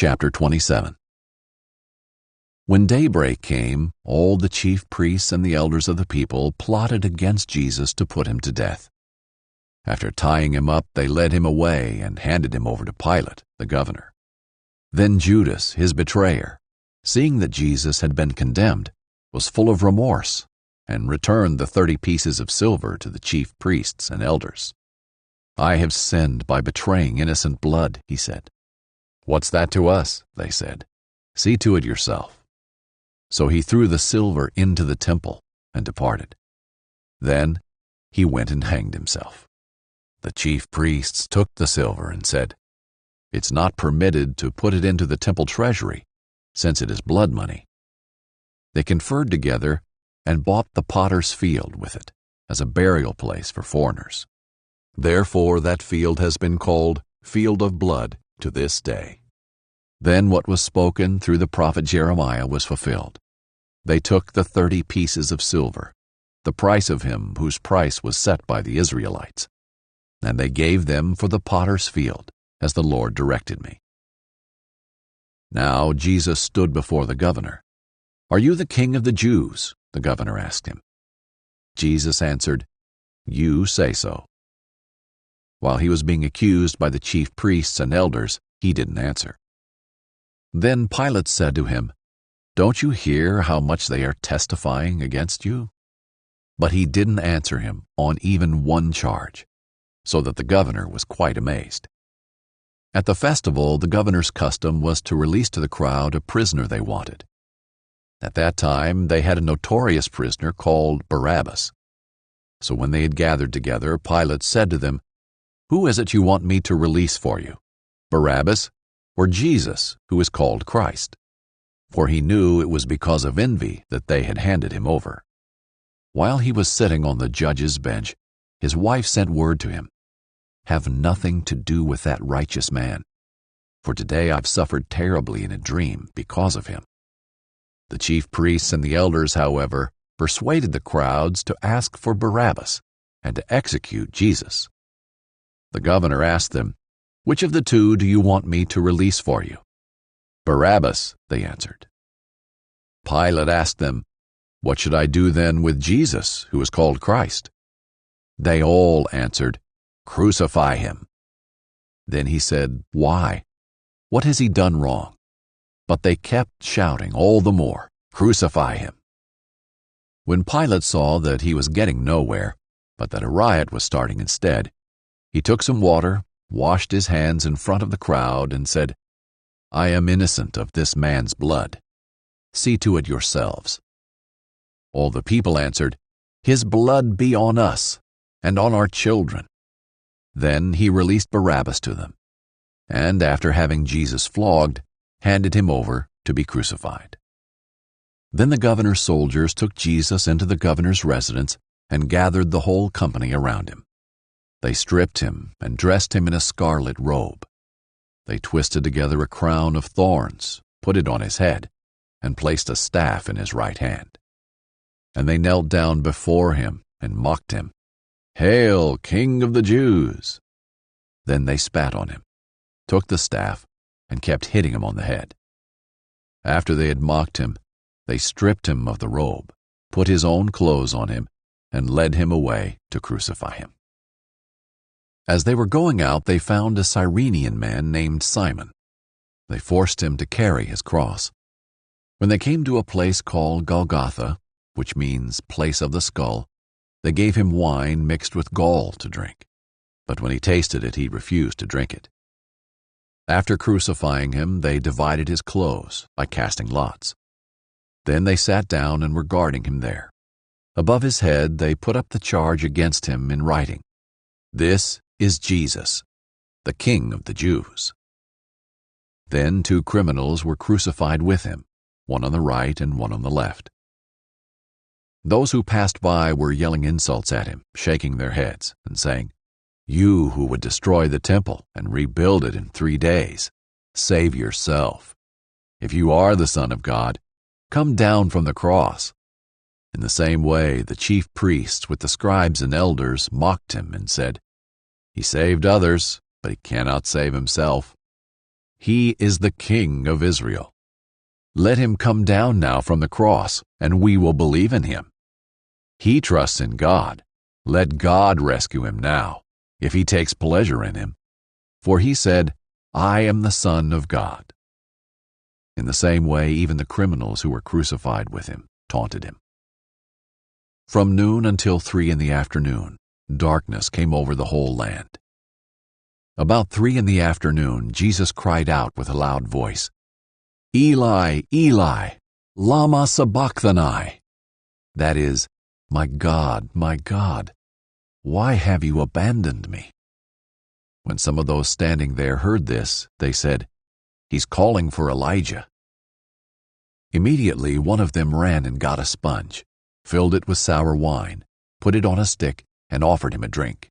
Chapter 27. When daybreak came, all the chief priests and the elders of the people plotted against Jesus to put him to death. After tying him up, they led him away and handed him over to Pilate, the governor. Then Judas, his betrayer, seeing that Jesus had been condemned, was full of remorse and returned the 30 pieces of silver to the chief priests and elders. "I have sinned by betraying innocent blood," he said. "What's that to us?" they said. "See to it yourself." So he threw the silver into the temple and departed. Then he went and hanged himself. The chief priests took the silver and said, "It's not permitted to put it into the temple treasury, since it is blood money." They conferred together and bought the potter's field with it as a burial place for foreigners. Therefore that field has been called Field of Blood to this day. Then what was spoken through the prophet Jeremiah was fulfilled. They took the 30 pieces of silver, the price of him whose price was set by the Israelites, and they gave them for the potter's field, as the Lord directed me. Now Jesus stood before the governor. "Are you the king of the Jews?" the governor asked him. Jesus answered, "You say so." While he was being accused by the chief priests and elders, he didn't answer. Then Pilate said to him, "Don't you hear how much they are testifying against you?" But he didn't answer him on even one charge, so that the governor was quite amazed. At the festival, the governor's custom was to release to the crowd a prisoner they wanted. At that time, they had a notorious prisoner called Barabbas. So when they had gathered together, Pilate said to them, "Who is it you want me to release for you, Barabbas or Jesus, who is called Christ?" For he knew it was because of envy that they had handed him over. While he was sitting on the judge's bench, his wife sent word to him, "Have nothing to do with that righteous man, for today I've suffered terribly in a dream because of him." The chief priests and the elders, however, persuaded the crowds to ask for Barabbas and to execute Jesus. The governor asked them, "Which of the two do you want me to release for you?" "Barabbas," they answered. Pilate asked them, "What should I do then with Jesus, who is called Christ?" They all answered, "Crucify him." Then he said, "Why? What has he done wrong?" But they kept shouting all the more, "Crucify him." When Pilate saw that he was getting nowhere, but that a riot was starting instead, he took some water, washed his hands in front of the crowd, and said, "I am innocent of this man's blood. See to it yourselves." All the people answered, "His blood be on us and on our children." Then he released Barabbas to them, and after having Jesus flogged, handed him over to be crucified. Then the governor's soldiers took Jesus into the governor's residence and gathered the whole company around him. They stripped him and dressed him in a scarlet robe. They twisted together a crown of thorns, put it on his head, and placed a staff in his right hand. And they knelt down before him and mocked him, "Hail, King of the Jews!" Then they spat on him, took the staff, and kept hitting him on the head. After they had mocked him, they stripped him of the robe, put his own clothes on him, and led him away to crucify him. As they were going out, they found a Cyrenian man named Simon. They forced him to carry his cross. When they came to a place called Golgotha, which means place of the skull, they gave him wine mixed with gall to drink. But when he tasted it, he refused to drink it. After crucifying him, they divided his clothes by casting lots. Then they sat down and were guarding him there. Above his head, they put up the charge against him in writing, "This is Jesus, the King of the Jews." Then 2 criminals were crucified with him, one on the right and one on the left. Those who passed by were yelling insults at him, shaking their heads, and saying, "You who would destroy the temple and rebuild it in 3 days, save yourself. If you are the Son of God, come down from the cross." In the same way, the chief priests with the scribes and elders mocked him and said, "He saved others, but he cannot save himself. He is the King of Israel. Let him come down now from the cross, and we will believe in him. He trusts in God. Let God rescue him now, if he takes pleasure in him. For he said, I am the Son of God. In the same way, even the criminals who were crucified with him taunted him. From noon until 3 in the afternoon, darkness came over the whole land. About 3 in the afternoon, Jesus cried out with a loud voice, Eli, Eli, lama sabachthani. That is, my God, why have you abandoned me? When some of those standing there heard this, they said, He's calling for Elijah. Immediately one of them ran and got a sponge, filled it with sour wine, put it on a stick, and offered him a drink.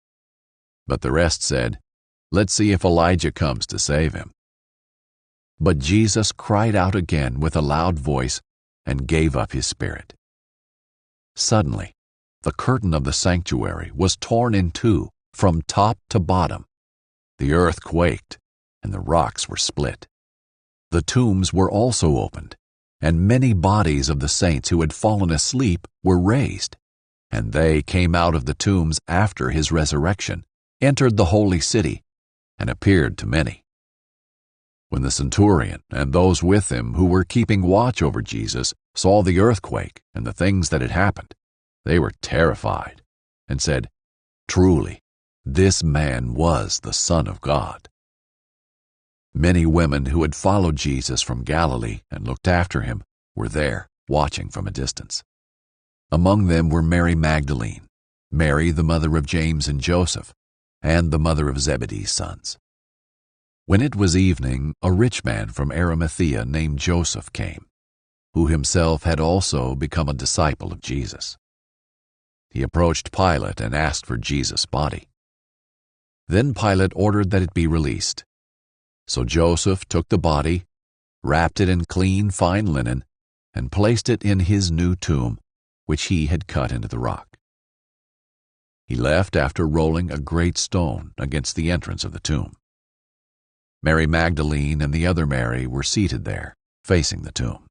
But the rest said, Let's see if Elijah comes to save him. But Jesus cried out again with a loud voice and gave up his spirit. Suddenly, the curtain of the sanctuary was torn in two from top to bottom. The earth quaked, and the rocks were split. The tombs were also opened, and many bodies of the saints who had fallen asleep were raised. And they came out of the tombs after his resurrection, entered the holy city, and appeared to many. When the centurion and those with him who were keeping watch over Jesus saw the earthquake and the things that had happened, they were terrified and said, Truly, this man was the Son of God. Many women who had followed Jesus from Galilee and looked after him were there, watching from a distance. Among them were Mary Magdalene, Mary the mother of James and Joseph, and the mother of Zebedee's sons. When it was evening, a rich man from Arimathea named Joseph came, who himself had also become a disciple of Jesus. He approached Pilate and asked for Jesus' body. Then Pilate ordered that it be released. So Joseph took the body, wrapped it in clean, fine linen, and placed it in his new tomb, which he had cut into the rock. He left after rolling a great stone against the entrance of the tomb. Mary Magdalene and the other Mary were seated there, facing the tomb.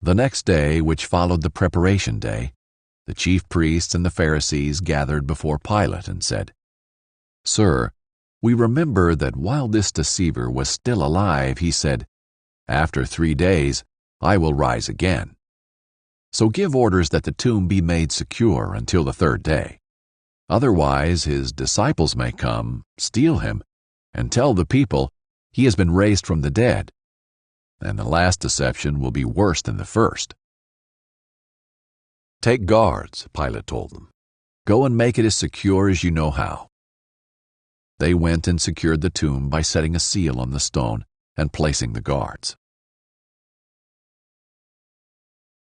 The next day, which followed the preparation day, the chief priests and the Pharisees gathered before Pilate and said, Sir, we remember that while this deceiver was still alive, he said, After 3 days I will rise again. So give orders that the tomb be made secure until the 3rd day. Otherwise his disciples may come, steal him, and tell the people he has been raised from the dead, and the last deception will be worse than the first. Take guards, Pilate told them. Go and make it as secure as you know how. They went and secured the tomb by setting a seal on the stone and placing the guards.